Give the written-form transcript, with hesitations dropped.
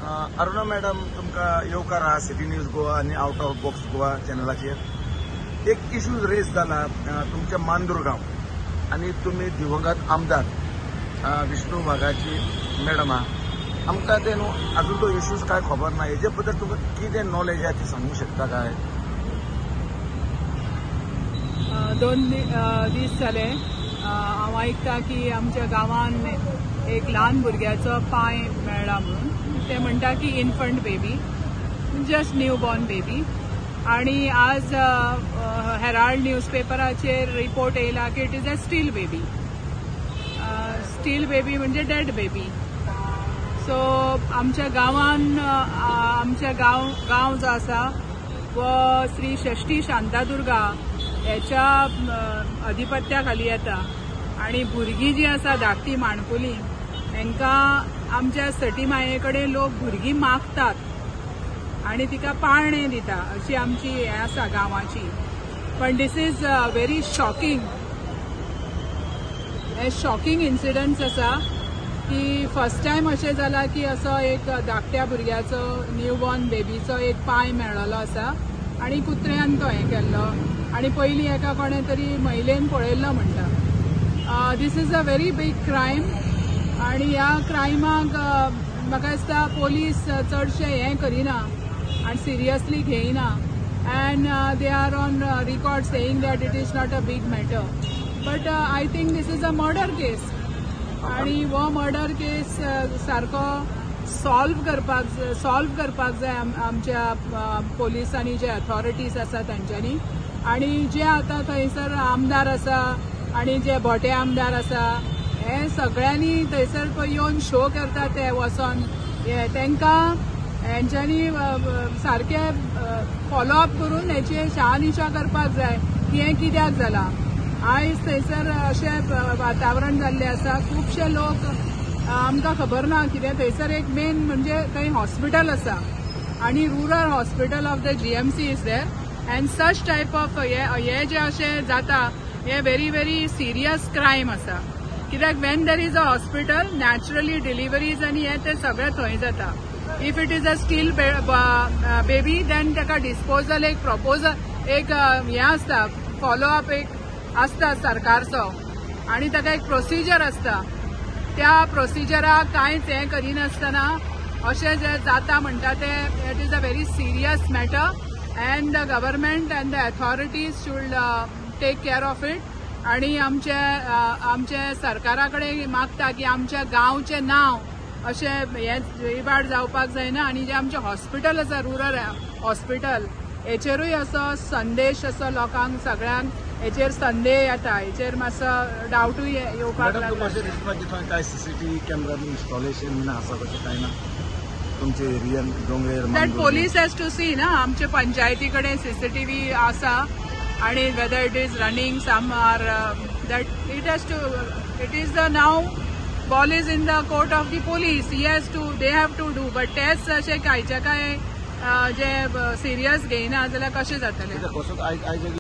Aruna madam तुमका येवकार आहा सिटी न्यूज गोवा आणि आउट ऑफ बॉक्स गोवा चॅनलाचेर एक इश्यू रेज जाला तुमच्या मांदुरगाव आणि तुम्ही दिवंगत आमदार विष्णू वाघाची मॅडम आहा आमकां ते न्हू अजून तो इश्यूज काय खबर ना हेजे बद्दल तुमकां कितें नॉलेज आहे ते सांगू शकता काय? 2 दीस जाले हांव आयकता की आमच्या गांवान एक ल्हान भुरग्याचो पांय मेळ्ळा म्हणून ते म्हणटा की infant baby just new born baby आणि आज हेराल्ड न्यूजपेपराचेर रिपोर्ट येयला की it is a still baby म्हणजे डेड बेबी. सो आमच्या गांवान आमच्या गांव जो आसा वो श्री षष्ठी शांतादुर्गा ह्याच्या अधिपत्या खाली येता आणि भुरगीं जी आसा धाकटी माणकुली हांकां आमच्या सटी माये कडेन लोक भुरगीं मागतात आणि तिका पाळणे दिता अशी आमची हे आसा गांवाची. पण दिस इज व्हेरी शॉकिंग. हे शॉकिंग इन्सिडंट्स आसा की फर्स्ट टायम अशें जाला की असो एक धाकट्या भुरग्याचो न्यू बॉर्न बेबीचो एक पांय मेळ्ळलो आसा आणि कुत्र्यान तो हें केल्लो आणि पयलीं एका कोणे तरी महिलेन पळयल्लो म्हणटा. This is a very big crime आणि ह्या क्रायमाक म्हाका दिसता पोलीस चडशे हें करिना आणि सिरियसली घेयना and they are on record saying that it is not a big matter. But I think this is a murder case आणि हो मर्डर केस सारको सॉल्व करपाक जाय आमच्या पोलिसांनी जे अथॉरिटीज आसा तांच्यांनी आणि जे आतां थंयसर आमदार आसा आणि जे भोटे आमदार आसा हे सगळ्यांनी थंयसर पळय येवन शो करता ते वचोन तांकां हेंच्यांनी सारके फॉलोअप करून हेची शहानिशा करपाक जाय की हें कित्याक जालां. आयज थंयसर अशें वातावरण जाल्लें आसा खुबशे लोक आमकां खबर ना कितें थंयसर एक मेन म्हणजे थंय हॉस्पिटल आसा आणि rural hospital of the GMC is there and such type of हे जे अशें जाता हे व्हेरी व्हेरी सिरियस क्रायम आसा कित्याक when there is a hospital naturally deliveries आनी हे ते सगळे थंय जाता. If it is a still baby then ताका डिस्पोजल एक प्रपोजल एक हें आसता फॉलोअप एक आसता सरकारचो आणि ताका एक प्रोसिजर आसता. त्या प्रोसिजराक कांयच हें करिनासतना अशें जे जाता म्हणटा ते it is a very serious matter and the government and the authorities should take care of it. आणि आमचे सरकारा कडेन मागता की आमच्या गांवचें नांव अशें हें इबाड जावपाक जायना आणि जे आमचे हॉस्पिटल आसा रुरल हॉस्पिटल हेचेरूय असो संदेश असो लोकांक सगळ्यांक हेचेर संदेह येता हेचेर मातसो डावटूय येवपाक लागला. थंय काय CCTV कॅमेरा इन्स्टॉलेशन आसा तशें काय ना तुमचे एरियन डोंगरेर? That police has to see ना आमचे पंचायती कडेन CCTV आसा आणि whether it is running some or that it is the now ball is in the court of the police. They have to do but तेच अशें कांयचे काय जे सिरियस घेयना जाल्यार कशें जातलें?